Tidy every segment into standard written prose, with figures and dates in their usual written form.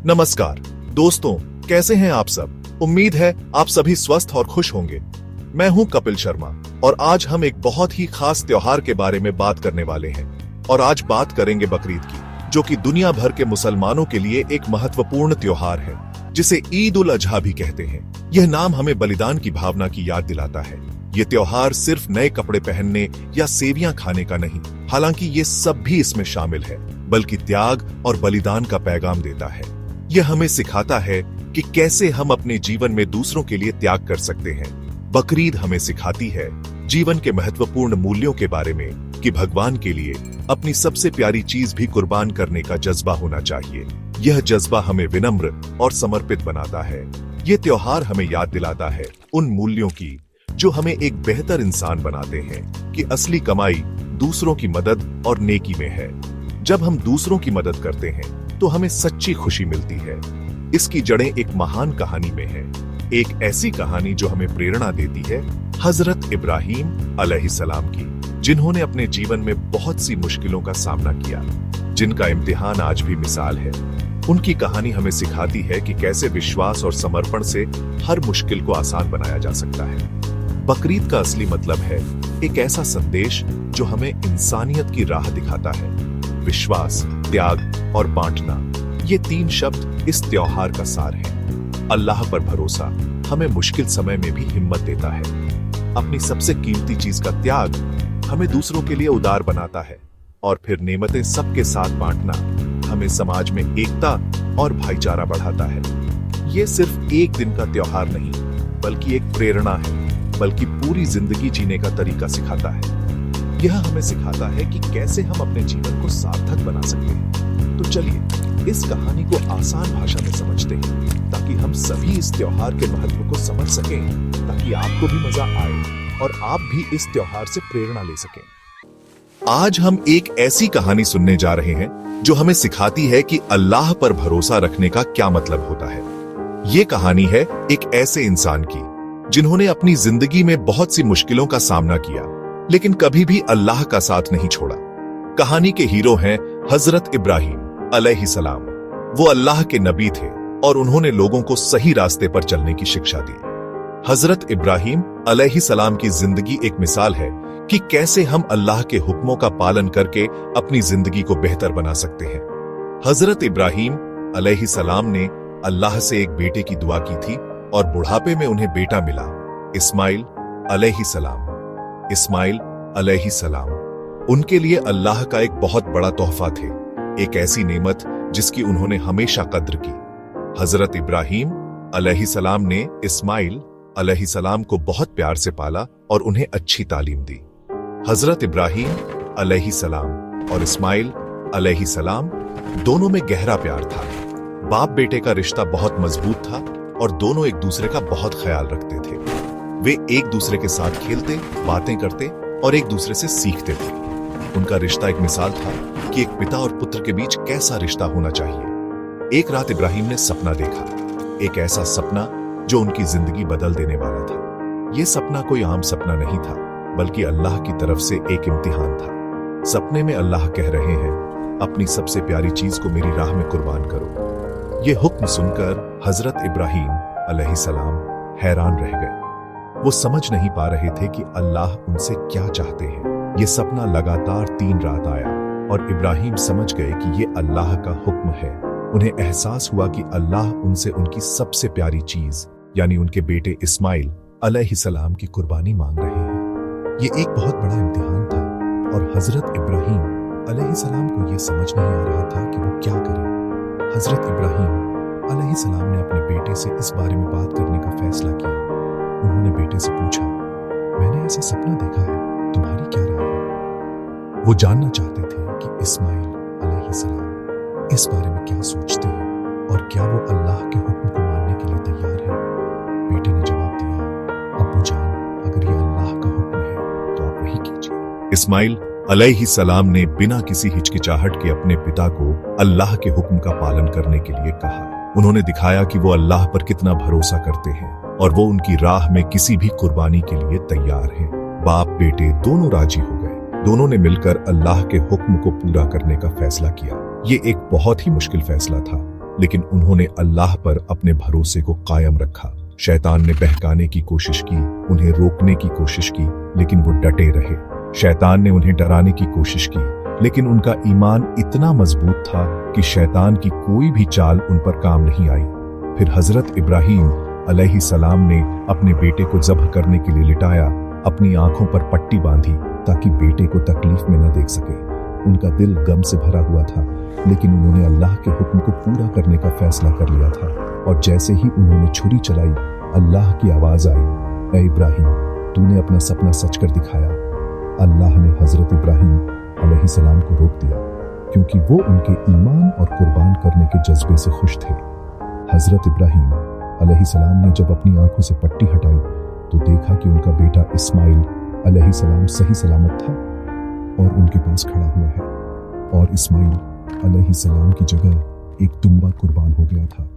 नमस्कार दोस्तों, कैसे हैं आप सब। उम्मीद है आप सभी स्वस्थ और खुश होंगे। मैं हूं कपिल शर्मा और आज हम एक बहुत ही खास त्योहार के बारे में बात करने वाले हैं। और आज बात करेंगे बकरीद की, जो कि दुनिया भर के मुसलमानों के लिए एक महत्वपूर्ण त्योहार है, जिसे ईद उल अजहा भी कहते हैं। यह नाम हमें बलिदान की भावना की याद दिलाता है। ये त्योहार सिर्फ नए कपड़े पहनने या सेवियां खाने का नहीं, हालांकि ये सब भी इसमें शामिल है, बल्कि त्याग और बलिदान का पैगाम देता है। यह हमें सिखाता है कि कैसे हम अपने जीवन में दूसरों के लिए त्याग कर सकते हैं। बकरीद हमें सिखाती है जीवन के महत्वपूर्ण मूल्यों के बारे में, कि भगवान के लिए अपनी सबसे प्यारी चीज भी कुर्बान करने का जज्बा होना चाहिए। यह जज्बा हमें विनम्र और समर्पित बनाता है। ये त्योहार हमें याद दिलाता है उन मूल्यों की जो हमें एक बेहतर इंसान बनाते हैं, कि असली कमाई दूसरों की मदद और नेकी में है। जब हम दूसरों की मदद करते हैं तो हमें सच्ची खुशी मिलती है। इसकी जड़ें एक महान कहानी में है, एक ऐसी कहानी जो हमें प्रेरणा देती है हजरत इब्राहीम अलैहिस्सलाम की, जिन्होंने अपने जीवन में बहुत सी मुश्किलों का सामना किया, जिनका इम्तिहान आज भी मिसाल है। उनकी कहानी हमें सिखाती है कि कैसे विश्वास और समर्पण से हर मुश्किल को आसान बनाया जा सकता है। बकरीद का असली मतलब है एक ऐसा संदेश जो हमें इंसानियत की राह दिखाता है। विश्वास, त्याग और बांटना, ये तीन शब्द इस त्योहार का सार है। अल्लाह पर भरोसा हमें मुश्किल समय में भी हिम्मत देता है। अपनी सबसे कीमती चीज का त्याग हमें दूसरों के लिए उदार बनाता है। और फिर नेमतें सबके साथ बांटना हमें समाज में एकता और भाईचारा बढ़ाता है। ये सिर्फ एक दिन का त्योहार नहीं, बल्कि एक प्रेरणा है, बल्कि पूरी जिंदगी जीने का तरीका सिखाता है। यह हमें सिखाता है कि कैसे हम अपने जीवन को सार्थक बना सकते हैं। तो चलिए इस कहानी को आसान भाषा में समझते हैं, ताकि हम सभी इस त्योहार के महत्व को समझ सकें, ताकि आपको भी मजा आए और आप भी इस त्योहार से प्रेरणा ले सकें। आज हम एक ऐसी कहानी सुनने जा रहे हैं जो हमें सिखाती है कि अल्लाह पर भरोसा रखने का क्या मतलब होता है। ये कहानी है एक ऐसे इंसान की जिन्होंने अपनी जिंदगी में बहुत सी मुश्किलों का सामना किया, लेकिन कभी भी अल्लाह का साथ नहीं छोड़ा। कहानी के हीरो हैं हजरत इब्राहीम अलैहिस्सलाम। वो अल्लाह के नबी थे और उन्होंने लोगों को सही रास्ते पर चलने की शिक्षा दी। हजरत इब्राहीम अलैहिस्सलाम की जिंदगी एक मिसाल है कि कैसे हम अल्लाह के हुक्मों का पालन करके अपनी जिंदगी को बेहतर बना सकते हैं। हजरत इब्राहीम अलैहिस्सलाम ने अल्लाह से एक बेटे की दुआ की थी और बुढ़ापे में उन्हें बेटा मिला, इस्माइल अलैहिस्सलाम। इस्माइल अलैहिस्सलाम उनके लिए अल्लाह का एक बहुत बड़ा तोहफा थे, एक ऐसी नेमत जिसकी उन्होंने हमेशा कद्र की। हजरत इब्राहीम अलैहिस्सलाम ने इस्माइल अलैहिस्सलाम को बहुत प्यार से पाला और उन्हें अच्छी तालीम दी। हजरत इब्राहीम अलैहिस्सलाम और इस्माइल अलैहिस्सलाम दोनों में गहरा प्यार था। बाप बेटे का रिश्ता बहुत मजबूत था और दोनों एक दूसरे का बहुत ख्याल रखते थे। वे एक दूसरे के साथ खेलते, बातें करते और एक दूसरे से सीखते थे। उनका रिश्ता एक मिसाल था कि एक पिता और पुत्र के बीच कैसा रिश्ता होना चाहिए। एक रात इब्राहीम ने सपना देखा, एक ऐसा सपना जो उनकी जिंदगी बदल देने वाला था। यह सपना कोई आम सपना नहीं था, बल्कि अल्लाह की तरफ से एक इम्तिहान था। सपने में अल्लाह कह रहे हैं, अपनी सबसे प्यारी चीज को मेरी राह में कुर्बान करो। यह हुक्म सुनकर हजरत इब्राहीम अलैहिस्सलाम हैरान रह गए। वो समझ नहीं पा रहे थे कि अल्लाह उनसे क्या चाहते हैं। ये सपना लगातार 3 रात आया और इब्राहीम समझ गए कि ये अल्लाह का हुक्म है। उन्हें एहसास हुआ कि अल्लाह उनसे उनकी सबसे प्यारी चीज यानी उनके बेटे इस्माइल अलैहिस्सलाम की कुर्बानी मांग रहे हैं। ये एक बहुत बड़ा इम्तिहान था और हजरत इब्राहीम अलैहिस्सलाम को यह समझ नहीं आ रहा था कि वो क्या करें। हजरत इब्राहीम अलैहिस्सलाम ने अपने बेटे से इस बारे में बात करने का फैसला किया। उन्होंने बेटे से पूछा, मैंने ऐसा सपना देखा है, तुम्हारी क्या राय है? वो जानना चाहते थे कि इस्माइल अलैहिस्सलाम इस बारे में क्या सोचते हैं और क्या वो अल्लाह के हुक्म को मानने के लिए तैयार है। बेटे ने जवाब दिया, अब्बू जान, अगर ये अल्लाह का हुक्म है तो आप वही कीजिए। इस्माइल अलैहिस्सलाम ने बिना किसी हिचकिचाहट के अपने पिता को अल्लाह के हुक्म का पालन करने के लिए कहा। उन्होंने दिखाया कि वो अल्लाह पर कितना भरोसा करते हैं और वो उनकी राह में किसी भी कुर्बानी के लिए तैयार हैं। बाप बेटे दोनों राजी हो गए। दोनों ने मिलकर अल्लाह के हुक्म को पूरा करने का फैसला किया। ये एक बहुत ही मुश्किल फैसला था। लेकिन उन्होंने अल्लाह पर अपने भरोसे को कायम रखा। शैतान ने बहकाने की कोशिश की, उन्हें रोकने की कोशिश की, लेकिन वो डटे रहे। शैतान ने उन्हें डराने की कोशिश की, लेकिन उनका ईमान इतना मजबूत था कि शैतान की कोई भी चाल उन पर काम नहीं आई। फिर हजरत इब्राहीम अलैहिस्सलाम ने अपने बेटे को ज़ब्ह करने के लिए लिटाया, अपनी आंखों पर पट्टी बांधी ताकि बेटे को तकलीफ में न देख सके। उनका दिल गम से भरा हुआ था, लेकिन उन्होंने अल्लाह के हुक्म को पूरा करने का फैसला कर लिया था। और जैसे ही उन्होंने छुरी चलाई, अल्लाह की आवाज आई, ऐ इब्राहिम, तूने अपना सपना सच कर दिखाया। अल्लाह ने हजरत इब्राहिम अलैहिस्सलाम को रोक दिया, क्योंकि वो उनके ईमान और कुर्बान करने के जज्बे से खुश थे। हजरत इब्राहिम अलैहिस्सलाम ने जब अपनी आंखों से पट्टी हटाई तो देखा कि उनका बेटा इस्माइल अलैहिस्सलाम सही सलामत था और उनके पास खड़ा हुआ है, और इस्माइल अलैहिस्सलाम की जगह एक दुम्बा कुर्बान हो गया था।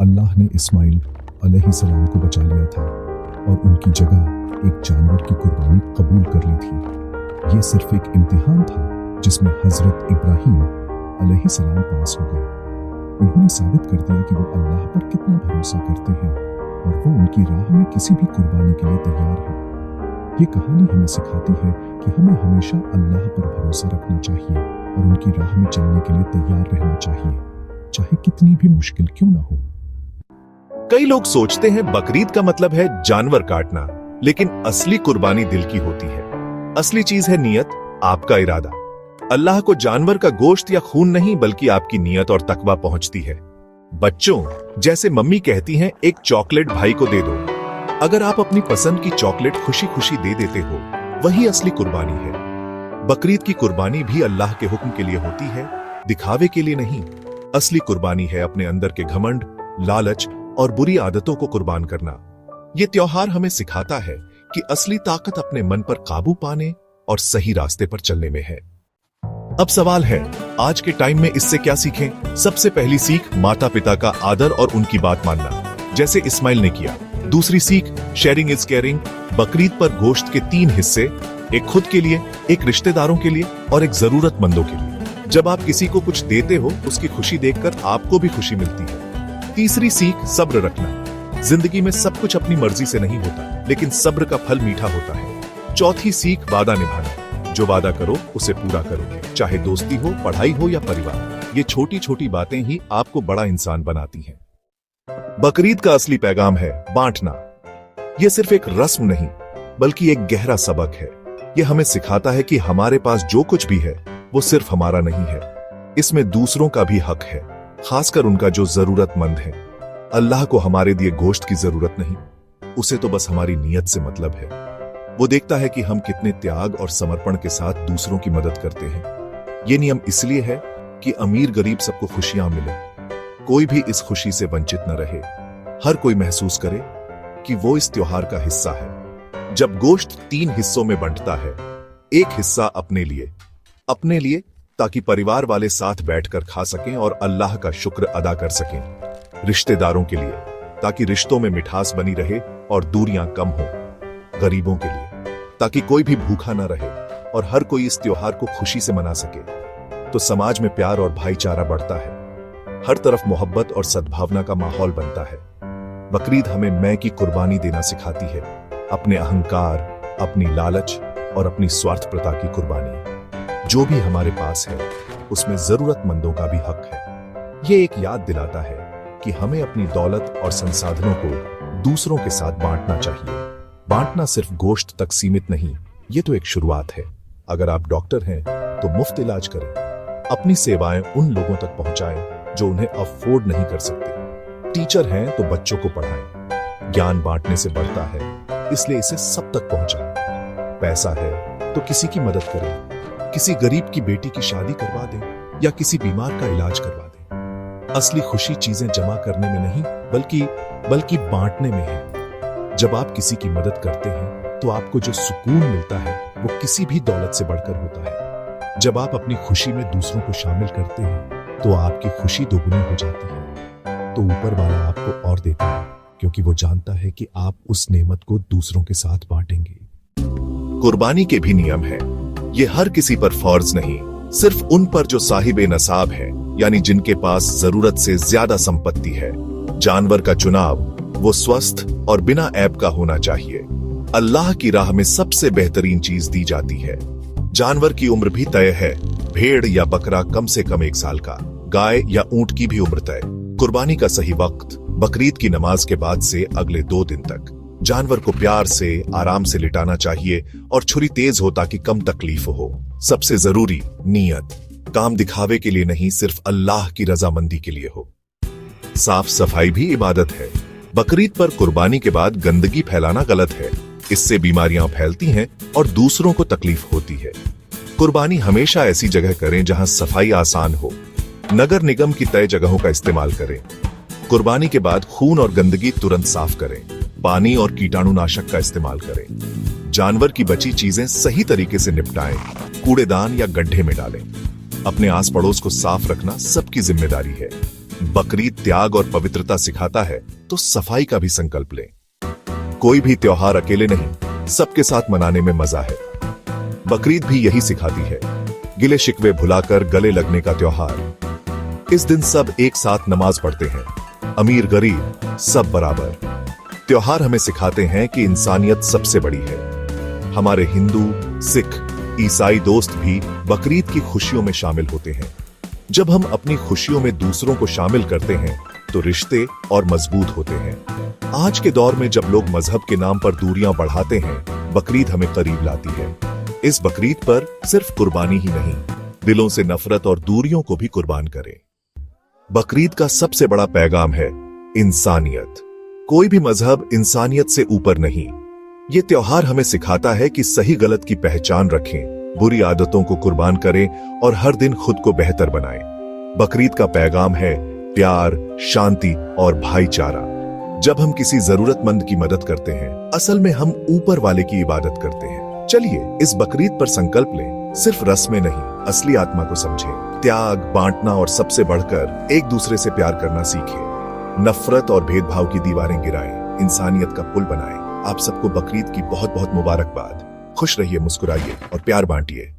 अल्लाह ने इस्माइल अलैहिस्सलाम को बचा लिया था और उनकी जगह एक जानवर की कुर्बानी कबूल कर ली थी। ये सिर्फ एक इम्तिहान था जिसमें हजरत इब्राहिम अलैहिस्सलाम पास हो गए। उन्होंने साबित कर दिया कि वो अल्लाह पर कितना भरोसा करते हैं और वो उनकी राह में किसी भी कुर्बानी के लिए तैयार हैं। ये कहानी हमें सिखाती है कि हमें हमेशा अल्लाह पर भरोसा रखना चाहिए और उनकी राह में चलने के लिए तैयार रहना चाहिए, चाहे कितनी भी मुश्किल क्यों ना हो। कई लोग सोचते हैं बकरीद का मतलब है जानवर काटना, लेकिन असली कुर्बानी दिल की होती है। असली चीज है नियत, आपका इरादा। अल्लाह को जानवर का गोश्त या खून नहीं, बल्कि आपकी नियत और तकवा पहुंचती है। बच्चों, जैसे मम्मी कहती हैं, एक चॉकलेट भाई को दे दो। अगर आप अपनी पसंद की चॉकलेट खुशी खुशी दे देते हो, वही असली कुर्बानी है। बकरीद की कुर्बानी भी अल्लाह के हुक्म के लिए होती है, दिखावे के लिए नहीं। असली कुर्बानी है अपने अंदर के घमंड, लालच और बुरी आदतों को कुर्बान करना। ये त्योहार हमें सिखाता है कि असली ताकत अपने मन पर काबू पाने और सही रास्ते पर चलने में है। अब सवाल है, आज के टाइम में इससे क्या सीखें? सबसे पहली सीख, माता पिता का आदर और उनकी बात मानना, जैसे इस्माइल ने किया। दूसरी सीख, शेयरिंग इज केयरिंग। बकरीद पर गोश्त के 3 हिस्से, एक खुद के लिए, एक रिश्तेदारों के लिए और एक जरूरतमंदों के लिए। जब आप किसी को कुछ देते हो, उसकी खुशी देखकर आपको भी खुशी मिलती है। तीसरी सीख, सब्र रखना। जिंदगी में सब कुछ अपनी मर्जी से नहीं होता, लेकिन सब्र का फल मीठा होता है। चौथी सीख, वादा निभाना। जो वादा करो उसे पूरा करो, चाहे दोस्ती हो, पढ़ाई हो या परिवार। ये छोटी छोटी बातें ही आपको बड़ा इंसान बनाती हैं। बकरीद का असली पैगाम है बांटना। यह सिर्फ एक रस्म नहीं, बल्कि एक गहरा सबक है। यह हमें सिखाता है कि हमारे पास जो कुछ भी है, वो सिर्फ हमारा नहीं है। इसमें दूसरों का भी हक है, खासकर उनका जो जरूरतमंद है। अल्लाह को हमारे दिए गोश्त की जरूरत नहीं, उसे तो बस हमारी नीयत से मतलब है। वो देखता है कि हम कितने त्याग और समर्पण के साथ दूसरों की मदद करते हैं। ये नियम इसलिए है कि अमीर गरीब सबको खुशियां मिले, कोई भी इस खुशी से वंचित न रहे। हर कोई महसूस करे कि वो इस त्योहार का हिस्सा है। जब गोश्त 3 हिस्सों में बंटता है, एक हिस्सा अपने लिए ताकि परिवार वाले साथ बैठकर खा सकें और अल्लाह का शुक्र अदा कर सकें। रिश्तेदारों के लिए, ताकि रिश्तों में मिठास बनी रहे और दूरियां कम हो। गरीबों के लिए, ताकि कोई भी भूखा न रहे और हर कोई इस त्योहार को खुशी से मना सके। तो समाज में प्यार और भाईचारा बढ़ता है, हर तरफ मोहब्बत और सद्भावना का माहौल बनता है। बकरीद हमें मैं की कुर्बानी देना सिखाती है, अपने अहंकार, अपनी लालच और अपनी स्वार्थप्रता की कुर्बानी। जो भी हमारे पास है, उसमें जरूरतमंदों का भी हक है। ये एक याद दिलाता है कि हमें अपनी दौलत और संसाधनों को दूसरों के साथ बांटना चाहिए। बांटना सिर्फ गोश्त तक सीमित नहीं, ये तो एक शुरुआत है। अगर आप डॉक्टर हैं तो मुफ्त इलाज करें, अपनी सेवाएं उन लोगों तक पहुंचाएं जो उन्हें अफोर्ड नहीं कर सकते। टीचर हैं तो बच्चों को पढ़ाएं। ज्ञान बांटने से बढ़ता है, इसलिए इसे सब तक पहुंचाएं। पैसा है तो किसी की मदद करें, किसी गरीब की बेटी की शादी करवा दें या किसी बीमार का इलाज करवा दें। असली खुशी चीजें जमा करने में नहीं, बल्कि बांटने में है। जब आप किसी की मदद करते हैं तो आपको जो सुकून मिलता है, वो किसी भी दौलत से बढ़कर होता है। जब आप अपनी खुशी में दूसरों को शामिल करते हैं तो आपकी खुशी दोगुनी हो जाती है। तो ऊपर वाला आपको और देता है, क्योंकि वो जानता है कि आप उस नेमत को दूसरों के साथ बांटेंगे। कुर्बानी के भी नियम हैं। ये हर किसी पर फर्ज नहीं, सिर्फ उन पर जो साहिब नसाब है, यानी जिनके पास जरूरत से ज्यादा संपत्ति है। जानवर का चुनाव वो स्वस्थ और बिना ऐब का होना चाहिए। अल्लाह की राह में सबसे बेहतरीन चीज दी जाती है। जानवर की उम्र भी तय है। भेड़ या बकरा कम से कम 1 साल का, गाय या ऊंट की भी उम्र तय। कुर्बानी का सही वक्त बकरीद की नमाज के बाद से अगले 2 दिन तक। जानवर को प्यार से, आराम से लिटाना चाहिए और छुरी तेज हो ताकि कम तकलीफ हो। सबसे जरूरी नीयत, काम दिखावे के लिए नहीं, सिर्फ अल्लाह की रजामंदी के लिए हो। साफ सफाई भी इबादत है। बकरीद पर कुर्बानी के बाद गंदगी फैलाना गलत है। इससे बीमारियां फैलती हैं और दूसरों को तकलीफ होती है। कुर्बानी हमेशा ऐसी जगह करें जहां सफाई आसान हो। नगर निगम की तय जगहों का इस्तेमाल करें। कुर्बानी के बाद खून और गंदगी तुरंत साफ करें। पानी और कीटाणुनाशक का इस्तेमाल करें। जानवर की बची चीजें सही तरीके से निपटाएं। कूड़ेदान या गड्ढे में डालें। अपने आस पड़ोस को साफ रखना सबकी जिम्मेदारी है। बकरीद त्याग और पवित्रता सिखाता है, तो सफाई का भी संकल्प लें। कोई भी त्योहार अकेले नहीं, सबके साथ मनाने में मजा है। बकरीद भी यही सिखाती है, गिले शिकवे भुलाकर गले लगने का त्योहार। इस दिन सब एक साथ नमाज पढ़ते हैं, अमीर गरीब सब बराबर। त्योहार हमें सिखाते हैं कि इंसानियत सबसे बड़ी है। हमारे हिंदू, सिख, ईसाई दोस्त भी बकरीद की खुशियों में शामिल होते हैं। जब हम अपनी खुशियों में दूसरों को शामिल करते हैं तो रिश्ते और मजबूत होते हैं। आज के दौर में जब लोग मजहब के नाम पर दूरियां बढ़ाते हैं, बकरीद हमें करीब लाती है। इस बकरीद पर सिर्फ कुर्बानी ही नहीं, दिलों से नफरत और दूरियों को भी कुर्बान करें। बकरीद का सबसे बड़ा पैगाम है इंसानियत। कोई भी मजहब इंसानियत से ऊपर नहीं। ये त्योहार हमें सिखाता है कि सही गलत की पहचान रखें, बुरी आदतों को कुर्बान करें और हर दिन खुद को बेहतर बनाएं। बकरीद का पैगाम है प्यार, शांति और भाईचारा। जब हम किसी जरूरतमंद की मदद करते हैं, असल में हम ऊपर वाले की इबादत करते हैं। चलिए इस बकरीद पर संकल्प लें, सिर्फ रस्में नहीं, असली आत्मा को समझें। त्याग, बांटना और सबसे बढ़कर एक दूसरे से प्यार करना सीखें। नफरत और भेदभाव की दीवारें गिराएं, इंसानियत का पुल बनाएं। आप सबको बकरीद की बहुत बहुत मुबारकबाद। खुश रहिए, मुस्कुराइए और प्यार बांटिए।